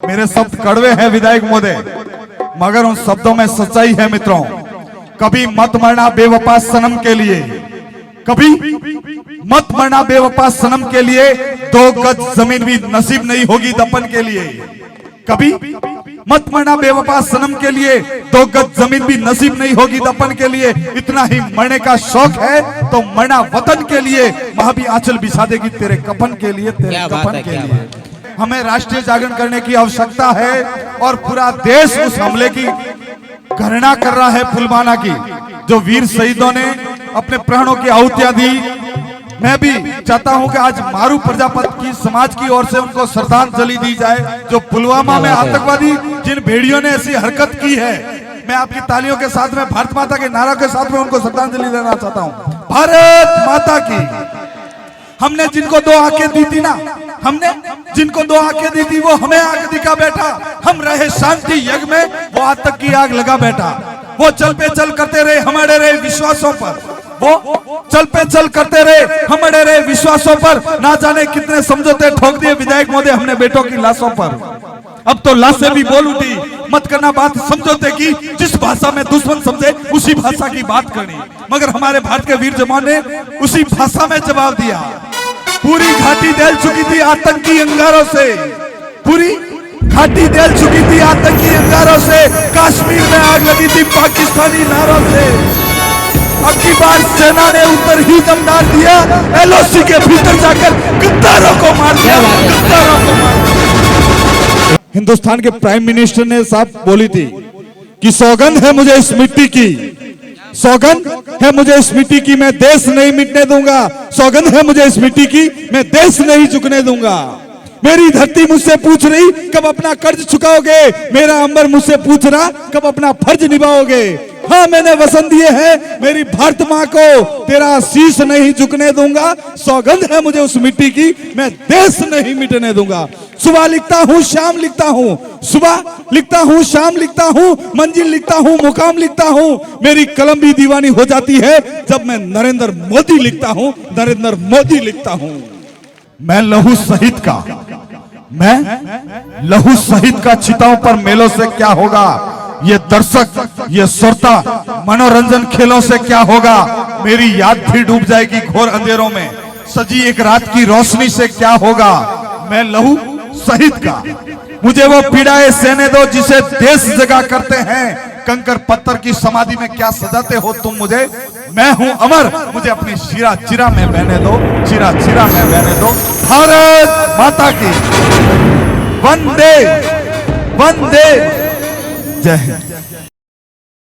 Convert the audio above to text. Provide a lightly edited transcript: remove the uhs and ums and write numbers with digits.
मेरे शब्द कड़वे हैं विधायक महोदय, मगर उन शब्दों में सच्चाई है मित्रों। कभी मत मरना बेवफा सनम के लिए, कभी मत मरना बेवफा सनम के लिए, 2 गज जमीन भी नसीब नहीं होगी दफन के लिए। कभी मत मरना बेवफा सनम के लिए, 2 गज जमीन भी नसीब नहीं होगी दफन के लिए। इतना ही मरने का शौक है तो मरना वतन के लिए, वहां भी आंचल बिछा देगी तेरे कफन के लिए, तेरे कफन के लिए। हमें राष्ट्रीय जागरण करने की आवश्यकता है और पूरा देश उस हमले की गणना कर रहा है, पुलवामा की, जो वीर शहीदों ने अपने प्राणों की आहुतियां दी। मैं भी चाहता हूं कि आज मारू प्रजापति की समाज की ओर से उनको श्रद्धांजलि दी जाए, जो पुलवामा में आतंकवादी जिन भेड़ियों ने ऐसी हरकत की है। मैं आपकी तालियों के साथ में भारत माता के नारा के साथ में उनको श्रद्धांजलि देना चाहता हूं। भारत माता की। हमने जिनको 2 आंखें दी थी ना, हमने जिनको 2 आंखें दी थी, वो हमें आग दिखा बैठा। हम रहे शांति यज्ञ में, वो आतंक की आग लगा बैठा। वो चल पे चल करते रहे हमारे रहे विश्वासों पर, वो चल पे चल करते रहे हमारे रहे विश्वासों पर। ना जाने कितने समझौते ठोक दिए विधायक महोदय हमने बेटों की लाशों पर। अब तो लाशें भी बोल उठी, मत करना बात समझौते की, जिस भाषा में दुश्मन समझे उसी भाषा की बात करनी। मगर हमारे भारत के वीर जवान ने उसी भाषा में जवाब दिया। पूरी घाटी दहल चुकी थी आतंकी अंगारों से, पूरी घाटी दहल चुकी थी आतंकी अंगारों से। कश्मीर में आग लगी थी पाकिस्तानी नारों से। अब की बार सेना ने ऊपर ही दम डाल दिया, एलओसी के भीतर जाकर गद्दारों को मार दिया, गद्दारों को मार दिया। हिंदुस्तान के प्राइम मिनिस्टर ने साहब बोली थी कि सौगंध है मुझे इस मिट्टी की, सौगंध है मुझे इस मिट्टी की, मैं देश नहीं मिटने दूंगा। सौगंध है मुझे इस मिट्टी की, मैं देश नहीं झुकने दूंगा। मेरी धरती मुझसे पूछ रही कब अपना कर्ज चुकाओगे, मेरा अंबर मुझसे पूछ रहा कब अपना फर्ज निभाओगे। हाँ मैंने वचन दिए हैं मेरी भारत माँ को, तेरा शीश नहीं झुकने दूंगा। सौगंध है मुझे उस मिट्टी की, मैं देश नहीं मिटने दूंगा। सुबह लिखता हूँ शाम लिखता हूँ, सुबह लिखता हूँ शाम लिखता हूँ, मंजिल लिखता हूँ मुकाम लिखता हूँ। मेरी कलम भी दीवानी हो जाती है जब मैं नरेंद्र मोदी लिखता हूँ, नरेंद्र मोदी लिखता हूँ। मैं लहू शहीद का, मैं लहू शहीद का चिताओं पर मेलों से क्या होगा, ये दर्शक ये श्रोता मनोरंजन खेलों से क्या होगा। मेरी याद भी डूब जाएगी घोर अंधेरों में, सजी एक रात की रोशनी से क्या होगा। मैं लहू शहीद का, मुझे वो पीड़ाएं सहने दो जिसे देश जगा करते हैं। कंकर पत्थर की समाधि में क्या सजाते हो तुम मुझे, मैं हूं अमर, मुझे अपनी शिरा चिरा में बहने दो, चिरा चिरा में बहने दो। भारत माता की। वंदे वंदे जय हिंद।